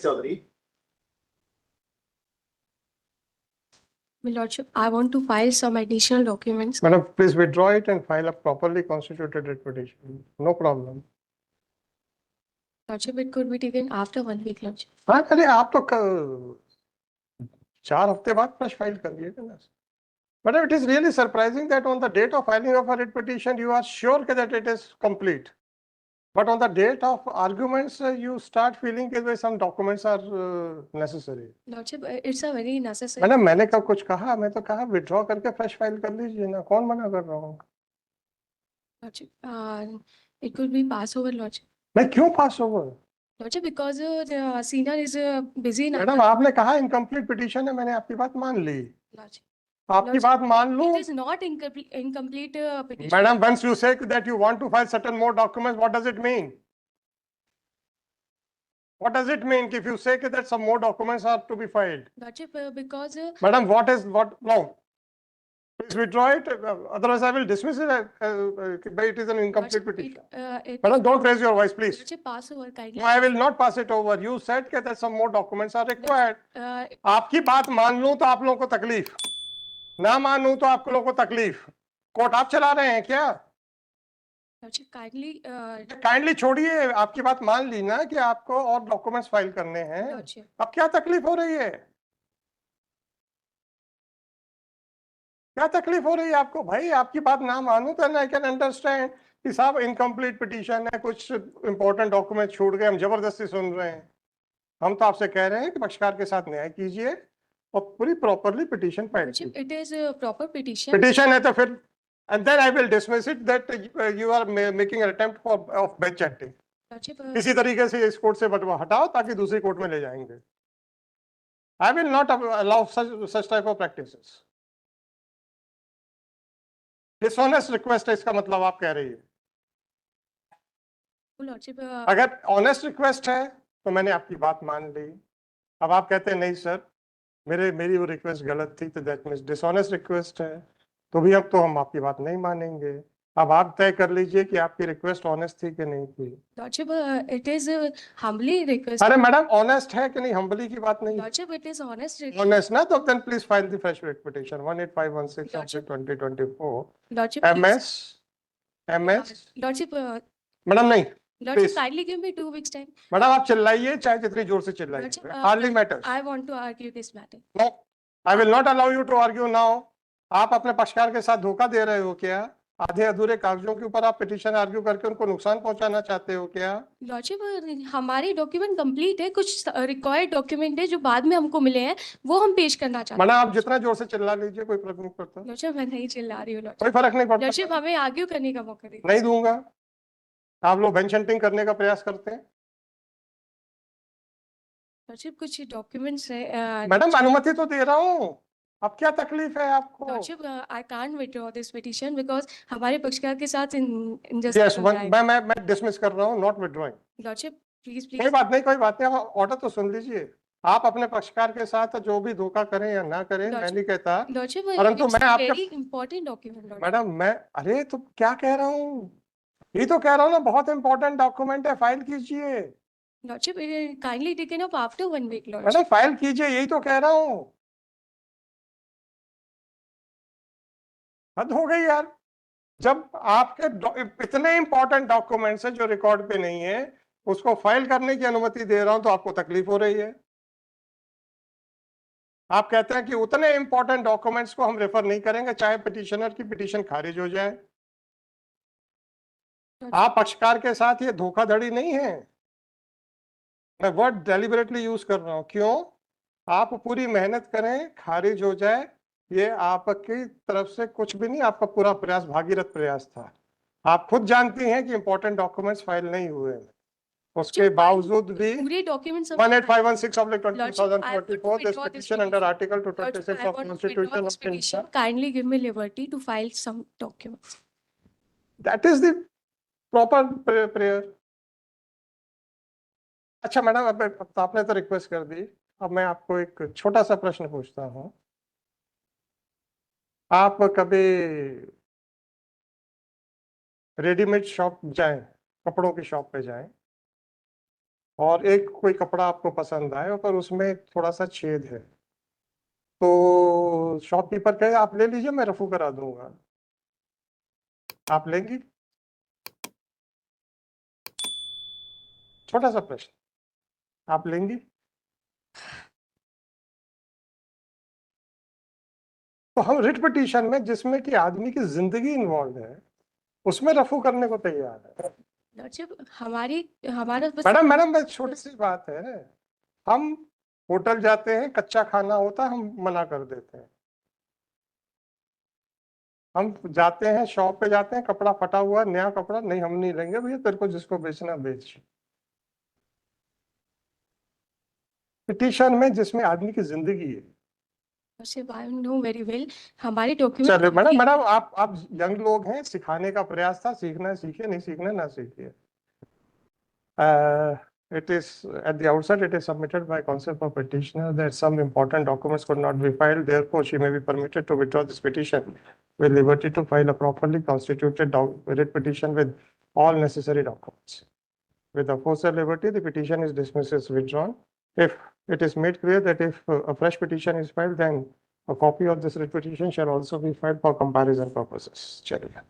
Chaudhary. My Lordship, I want to file some additional documents. Madam, please withdraw it and file a properly constituted writ petition. No problem. Lordship, it could be taken after 1 week, Lordship. हाँ, अरे आप तो 4 हफ्ते बाद fresh file कर दिए ना. But it is really surprising that on the date of filing of a writ petition, you are sure that it is complete. But on the date of arguments, you start feeling that some documents are necessary. Lordship, it's a very necessary. Madam, मैंने कब कुछ कहा? मैं तो कहा withdraw करके fresh file कर लीजिए ना. कौन मना कर रहा हूँ? Lordship, it could be pass over, Lordship. मैं क्यों pass over? Lordship, because the senior is busy now. Madam, आपने कहा इनकम्प्लीट पिटीशन है, मैंने आपकी बात मान ली. Lordship, आपकी बात मान लूं? it is not incomplete petition. Madam, once you say that you want to file certain more documents, what does it mean? What does it mean if you say that some more documents are to be filed? Lordship, because Madam, no. Please withdraw it. Otherwise, I will dismiss it. It is an incomplete petition. Madam, don't raise your voice, please. Lordship, pass over kindly. No, I will not pass it over. You said that some more documents are required. आपकी बात मान लूं तो आप लोगों को तकलीफ, ना मानूं तो आप लोगों को तकलीफ. कोर्ट आप चला रहे हैं क्या? Lordship, काइंडली छोड़िए. आपकी बात मान ली ना कि आपको और डॉक्यूमेंट्स फाइल करने हैं. Lordship, अब क्या तकलीफ हो रही है? क्या तकलीफ हो रही है आपको? भाई, आपकी बात ना मानूं तो आई कैन अंडरस्टैंड कि साहब इनकम्प्लीट पिटीशन है, कुछ इंपॉर्टेंट डॉक्यूमेंट छूट गए, हम जबरदस्ती सुन रहे हैं. हम तो आपसे कह रहे हैं कि पक्षकार के साथ न्याय कीजिए और पूरी प्रॉपरली पिटीशन फाइल कीजिए. Lordship, it is a proper petition. Petition है तो फिर and then I will dismiss it that you are making an attempt of bench acting. Lordship, किसी तरीके से इस कोर्ट से बटवा हटाओ ताकि दूसरी कोर्ट में ले जाएंगे. I will not allow such type of practices. Dishonest request है इसका मतलब आप कह रही है. Lordship, अगर ऑनेस्ट रिक्वेस्ट है तो मैंने आपकी बात मान ली. अब आप कहते हैं नहीं सर, मेरी वो रिक्वेस्ट गलत थी, तो दैट मींस डिसऑनेस्ट रिक्वेस्ट है, तो भी अब तो हम आपकी बात नहीं मानेंगे. अब आप तय कर लीजिए कि आपकी रिक्वेस्ट ऑनेस्ट थी कि नहीं थी. Lordship, it is humbly request. अरे मैडम, ऑनेस्ट है कि नहीं? हम्बली की बात नहीं. Lordship, it is honest. Honest ना, तो then please file the fresh writ petition 18516/2024 Lordship, MS. Lordship, madam नहीं. Lordship, Please. kindly give me 2 weeks time. Madam आप चिल्लाइए, चाहे जितनी जोर से चिल्लाइए. Lordship, hardly matters. I want to argue this matter. No, I will not allow you to argue now. आप अपने पक्षकार के साथ धोखा दे रहे हो क्या? आधे अधूरे कागजों के ऊपर आप पिटीशन आर्ग्यू करके उनको नुकसान पहुंचाना चाहते हो क्या? Lordship, हमारी डॉक्यूमेंट कंप्लीट है, कुछ रिक्वायर्ड डॉक्यूमेंट है जो बाद में हमको मिले हैं, वो हम पेश करना चाहते हैं. मैडम आप जितना जोर से चिल्ला लीजिए, कोई फर्क नहीं पड़ता. Lordship, मैं नहीं चिल्ला रही हूँ. कोई फर्क नहीं पड़ता. Lordship, हमें आर्ग्यू करने का मौका दीजिए. नहीं दूंगा. आप लोग बेंच हंटिंग करने का प्रयास करते हैं. Lordship, कुछ डॉक्यूमेंट्स है. मैडम अनुमति तो दे रहा हूँ. अब क्या तकलीफ है आपको? Lordship, I can't withdraw this petition because हमारे पक्षकार के साथ Yes, injustice हो जाएगा. मैं डिसमिस कर रहा हूँ, नॉट विथड्रॉइंग. Lordship, please, कोई please. बात नहीं, कोई बात नहीं. ऑर्डर तो सुन लीजिए. आप अपने पक्षकार के साथ जो भी धोखा करें या ना करें, मैं नहीं कहता. Lordship, परंतु it's मैं आपका- very important document. Lordship. Madam अरे तो क्या कह रहा हूँ? ये तो कह रहा हूँ ना, बहुत इंपॉर्टेंट डॉक्यूमेंट है, फाइल कीजिए. Lordship, kindly taken up after 1 week, Lordship. Madam file कीजिए, यही तो कह रहा हूँ. हद हो गई यार. जब आपके इतने इंपॉर्टेंट डॉक्यूमेंट्स हैं जो रिकॉर्ड पे नहीं है, उसको फाइल करने की अनुमति दे रहा हूं तो आपको तकलीफ हो रही है. आप कहते हैं कि उतने इंपॉर्टेंट डॉक्यूमेंट्स को हम रेफर नहीं करेंगे चाहे पिटीशनर की पिटीशन खारिज हो जाए. आप पक्षकार के साथ ये धोखाधड़ी नहीं है. मैं वर्ड डेलिबरेटली यूज कर रहा हूं. क्यों? आप पूरी मेहनत करें, खारिज हो जाए, ये आपकी तरफ से कुछ भी नहीं, आपका पूरा प्रयास भागीरथ प्रयास था. आप खुद जानती हैं कि इंपॉर्टेंट डॉक्यूमेंट्स फाइल नहीं हुए. उसके बावजूद भी पूरे documents 18516/2024 this petition under article 226 of constitution of India. Kindly give me liberty to file some documents. That is the proper prayer. अच्छा मैडम, अब आपने तो रिक्वेस्ट कर दी. अब मैं आपको एक छोटा सा प्रश्न पूछता हूँ. आप कभी रेडीमेड शॉप जाएं, कपड़ों की शॉप पे जाएं, और एक कोई कपड़ा आपको पसंद आए पर उसमें थोड़ा सा छेद है, तो शॉपकीपर कहे आप ले लीजिए, मैं रफू करा दूंगा, आप लेंगी? छोटा सा प्रश्न, आप लेंगी? तो हम रिट पिटीशन में जिसमें कि आदमी की जिंदगी इन्वॉल्व है उसमें रफू करने को तैयार है। लॉर्डशिप हमारा बस मैडम मैडम बस छोटी सी बात है, हम होटल जाते हैं, कच्चा खाना होता है, हम मना कर देते हैं। हम जाते हैं शॉप पे, जाते हैं, कपड़ा फटा हुआ नया कपड़ा, नहीं हम नहीं लेंगे भैया, तेरे को जिसको बेचना बेच। पिटीशन में जिसमें आदमी की जिंदगी है। Lordship I know very well, हमारे डॉक्यूमेंट चलिए मैडम मैडम आप यंग लोग हैं, सिखाने का प्रयास था, सीखना है सीखिए, नहीं सीखना है ना सीखिए। It is at the outset, it is submitted by counsel for petitioner that some important documents could not be filed. Therefore, she may be permitted to withdraw this petition with liberty to file a properly constituted writ petition with all necessary documents. With the aforesaid liberty, the petition is dismissed as withdrawn. If it is made clear that if a fresh petition is filed, then a copy of this writ petition shall also be filed for comparison purposes. चलिए।